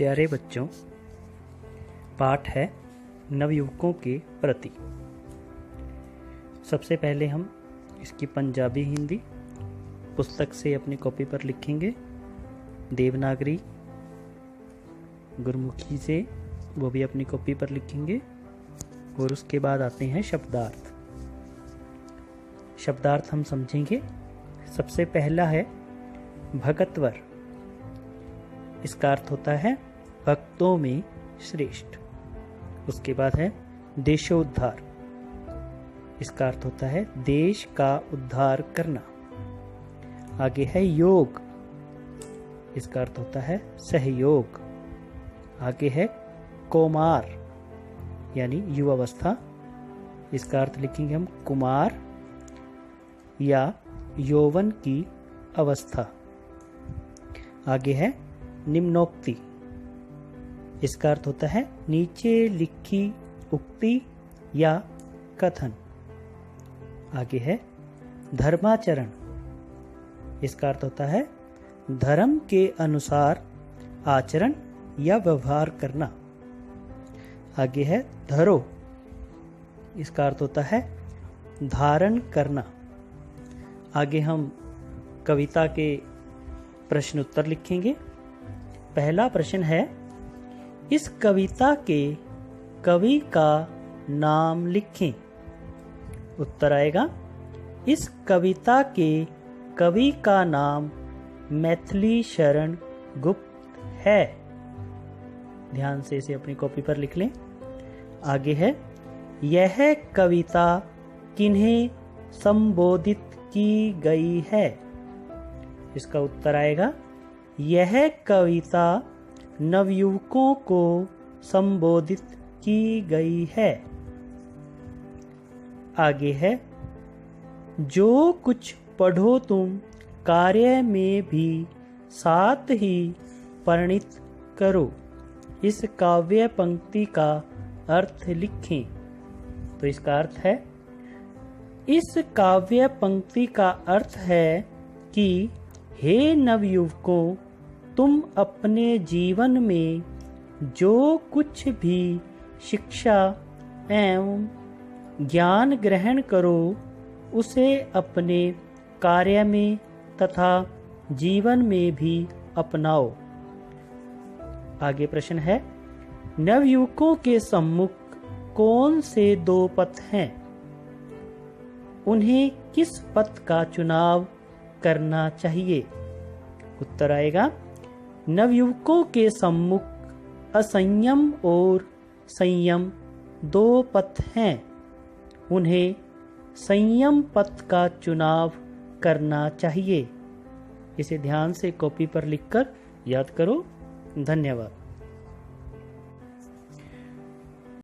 प्यारे बच्चों, पाठ है नवयुवकों के प्रति। सबसे पहले हम इसकी पंजाबी हिंदी पुस्तक से अपनी कॉपी पर लिखेंगे, देवनागरी गुरमुखी से वो भी अपनी कॉपी पर लिखेंगे, और उसके बाद आते हैं शब्दार्थ। शब्दार्थ हम समझेंगे। सबसे पहला है भगतवर। इसका अर्थ होता है भक्तों में श्रेष्ठ। उसके बाद है देशोद्धार। इसका अर्थ होता है देश का उद्धार करना। आगे है योग। इसका अर्थ होता है सहयोग। आगे है कौमार यानी युवावस्था। इसका अर्थ लिखेंगे हम कुमार या यौवन की अवस्था। आगे है निम्नोक्ति। इसका अर्थ होता है नीचे लिखी उक्ति या कथन। आगे है धर्माचरण। इसका अर्थ होता है धर्म के अनुसार आचरण या व्यवहार करना। आगे है धरो। इसका अर्थ होता है धारण करना। आगे हम कविता के प्रश्न उत्तर लिखेंगे। पहला प्रश्न है, इस कविता के कवि का नाम लिखें। उत्तर आएगा, इस कविता के कवि का नाम मैथिली शरण गुप्त है। ध्यान से इसे अपनी कॉपी पर लिख लें। आगे है, यह कविता किन्हें संबोधित की गई है। इसका उत्तर आएगा, यह कविता नवयुवकों को संबोधित की गई है। आगे है, जो कुछ पढ़ो तुम कार्य में भी साथ ही परिणित करो। इस काव्य पंक्ति का अर्थ लिखें। तो इसका अर्थ है, इस काव्य पंक्ति का अर्थ है कि हे नवयुवकों, तुम अपने जीवन में जो कुछ भी शिक्षा एवं ज्ञान ग्रहण करो, उसे अपने कार्य में तथा जीवन में भी अपनाओ। आगे प्रश्न है, नवयुवकों के सम्मुख कौन से दो पथ हैं? उन्हें किस पथ का चुनाव करना चाहिए? उत्तर आएगा, नवयुवकों के सम्मुख असंयम और संयम दो पथ हैं। उन्हें संयम पथ का चुनाव करना चाहिए। इसे ध्यान से कॉपी पर लिखकर याद करो। धन्यवाद।